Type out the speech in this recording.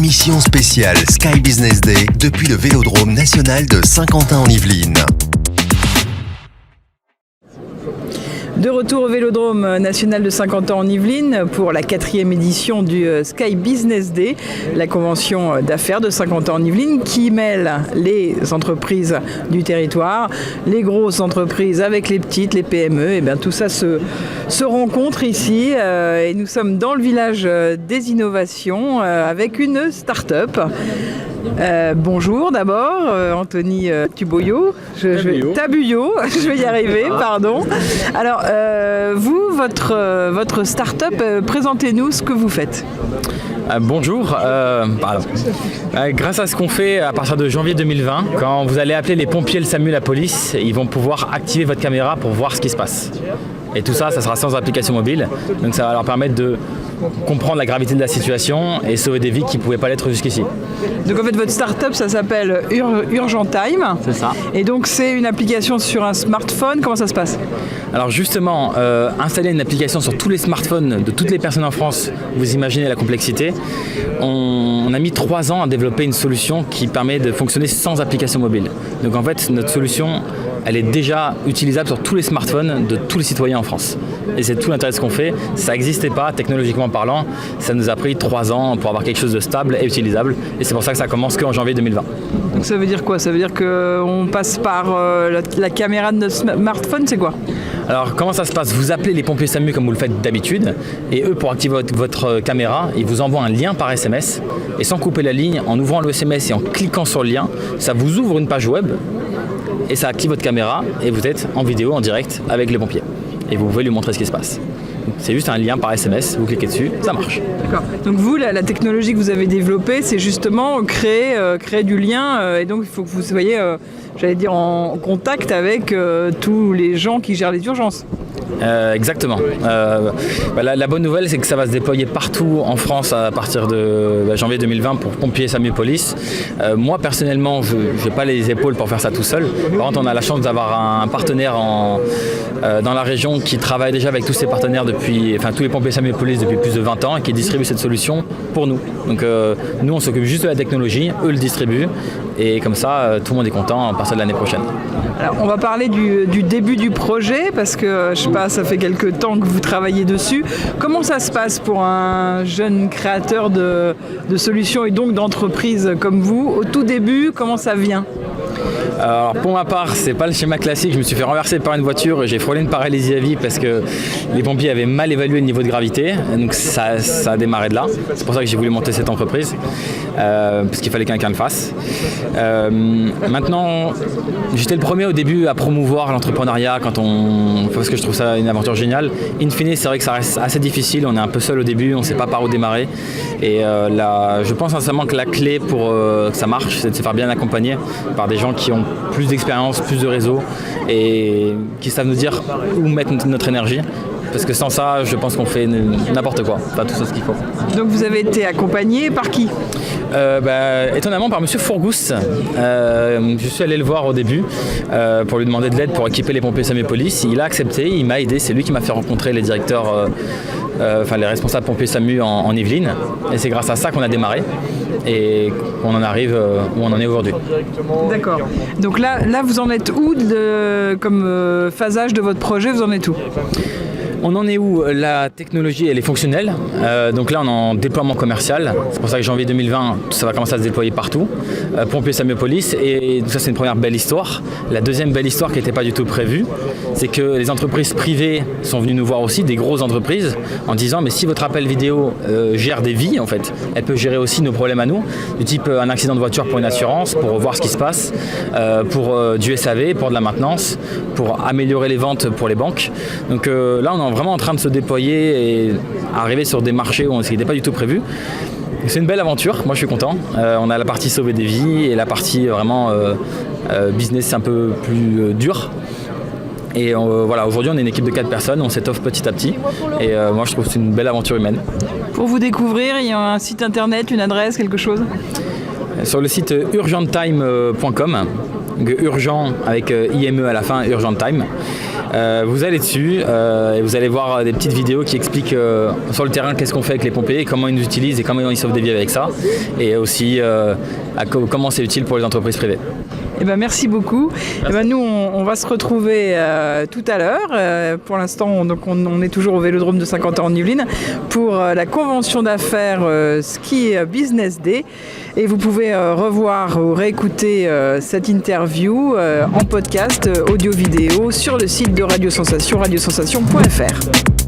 émission spéciale Sky Business Day depuis le Vélodrome national de Saint-Quentin-en-Yvelines. De retour au Vélodrome national de Saint-Quentin-en-Yvelines pour la 4e édition du Sky Business Day, la convention d'affaires de Saint-Quentin-en-Yvelines qui mêle les entreprises du territoire, les grosses entreprises avec les petites, les PME. Et bien tout ça se rencontre ici et nous sommes dans le village des innovations avec une start-up. Bonjour d'abord, Anthony Tuboyot. Tabuyot, je vais y arriver, pardon. Alors, vous, votre start-up, présentez-nous ce que vous faites. Bonjour, grâce à ce qu'on fait à partir de janvier 2020, quand vous allez appeler les pompiers, le SAMU, la police, ils vont pouvoir activer votre caméra pour voir ce qui se passe. Et tout ça, ça sera sans application mobile, donc ça va leur permettre de comprendre la gravité de la situation et sauver des vies qui ne pouvaient pas l'être jusqu'ici. Donc en fait votre start-up ça s'appelle Urgent Time. C'est ça. Et donc c'est une application sur un smartphone, comment ça se passe ? Alors justement, installer une application sur tous les smartphones de toutes les personnes en France, vous imaginez la complexité. On a mis 3 ans à développer une solution qui permet de fonctionner sans application mobile. Donc en fait notre solution, elle est déjà utilisable sur tous les smartphones de tous les citoyens en France. Et c'est tout l'intérêt de ce qu'on fait. Ça n'existait pas, technologiquement parlant. Ça nous a pris 3 ans pour avoir quelque chose de stable et utilisable. Et c'est pour ça que ça commence qu'en janvier 2020. Donc ça veut dire quoi ? Ça veut dire qu'on passe par la caméra de notre smartphone, c'est quoi ? Alors comment ça se passe ? Vous appelez les pompiers SAMU comme vous le faites d'habitude. Et eux, pour activer votre caméra, ils vous envoient un lien par SMS. Et sans couper la ligne, en ouvrant le SMS et en cliquant sur le lien, ça vous ouvre une page web. Et ça active votre caméra et vous êtes en vidéo, en direct avec les pompiers. Et vous pouvez lui montrer ce qui se passe. C'est juste un lien par SMS, vous cliquez dessus, ça marche. D'accord. Donc vous, la technologie que vous avez développée, c'est justement créer du lien. Et donc il faut que vous soyez, en contact avec tous les gens qui gèrent les urgences. Exactement. La bonne nouvelle, c'est que ça va se déployer partout en France à partir de janvier 2020 pour pompiers, SAMU, police. Moi, personnellement, je n'ai pas les épaules pour faire ça tout seul. Par contre, on a la chance d'avoir un partenaire dans la région qui travaille déjà avec tous ses partenaires tous les pompiers, SAMU et police depuis plus de 20 ans et qui distribue cette solution pour nous. Donc nous, on s'occupe juste de la technologie, eux le distribuent et comme ça, tout le monde est content à partir de l'année prochaine. Alors, on va parler du début du projet parce que, je sais pas, ça fait quelques temps que vous travaillez dessus. Comment ça se passe pour un jeune créateur de solutions et donc d'entreprises comme vous ? Au tout début, comment ça vient ? Alors pour ma part, c'est pas le schéma classique. Je me suis fait renverser par une voiture et j'ai frôlé une paralysie à vie parce que les pompiers avaient mal évalué le niveau de gravité. Donc ça a démarré de là. C'est pour ça que j'ai voulu monter cette entreprise parce qu'il fallait quelqu'un le fasse. Maintenant, j'étais le premier au début à promouvoir l'entrepreneuriat parce que je trouve ça une aventure géniale. In fine, c'est vrai que ça reste assez difficile. On est un peu seul au début, on ne sait pas par où démarrer. Et je pense sincèrement que la clé pour que ça marche, c'est de se faire bien accompagner par des gens qui ont plus d'expérience, plus de réseau et qui savent nous dire où mettre notre énergie. Parce que sans ça, je pense qu'on fait n'importe quoi, pas tout ça ce qu'il faut. Donc vous avez été accompagné par qui ? Étonnamment par monsieur Fourgous. Je suis allé le voir au début pour lui demander de l'aide pour équiper les pompiers SAMU et police. Il a accepté, il m'a aidé, c'est lui qui m'a fait rencontrer les directeurs, les responsables pompiers SAMU en Yvelines. Et c'est grâce à ça qu'on a démarré et qu'on en arrive où on en est aujourd'hui. D'accord. Donc là vous en êtes où comme phasage de votre projet, vous en êtes où ? On en est où ? La technologie, elle est fonctionnelle. Donc là, on est en déploiement commercial. C'est pour ça que janvier 2020, ça va commencer à se déployer partout. Pompiers, SAMU, police. Et ça, c'est une première belle histoire. La deuxième belle histoire qui n'était pas du tout prévue, c'est que les entreprises privées sont venues nous voir aussi, des grosses entreprises, en disant mais si votre appel vidéo gère des vies, en fait, elle peut gérer aussi nos problèmes à nous, du type un accident de voiture pour une assurance, pour voir ce qui se passe, pour du SAV, pour de la maintenance, pour améliorer les ventes pour les banques. Donc là, on est vraiment en train de se déployer et arriver sur des marchés où ce n'était pas du tout prévu. C'est une belle aventure, moi je suis content. On a la partie sauver des vies et la partie vraiment business un peu plus dure. Et aujourd'hui on est une équipe de 4 personnes, on s'étoffe petit à petit et moi je trouve que c'est une belle aventure humaine. Pour vous découvrir, il y a un site internet, une adresse, quelque chose ? Sur le site urgenttime.com, urgent avec IME à la fin, Urgent Time. Vous allez dessus et vous allez voir des petites vidéos qui expliquent sur le terrain qu'est-ce qu'on fait avec les pompiers, comment ils nous utilisent et comment ils sauvent des vies avec ça, et aussi comment c'est utile pour les entreprises privées. Eh ben, merci beaucoup. Eh ben, nous, on va se retrouver tout à l'heure. Pour l'instant, on est toujours au Vélodrome de Saint-Quentin en Yvelines pour la convention d'affaires Ski Business Day. Et vous pouvez revoir ou réécouter cette interview en podcast audio-vidéo sur le site de Radio Sensation, radiosensation.fr.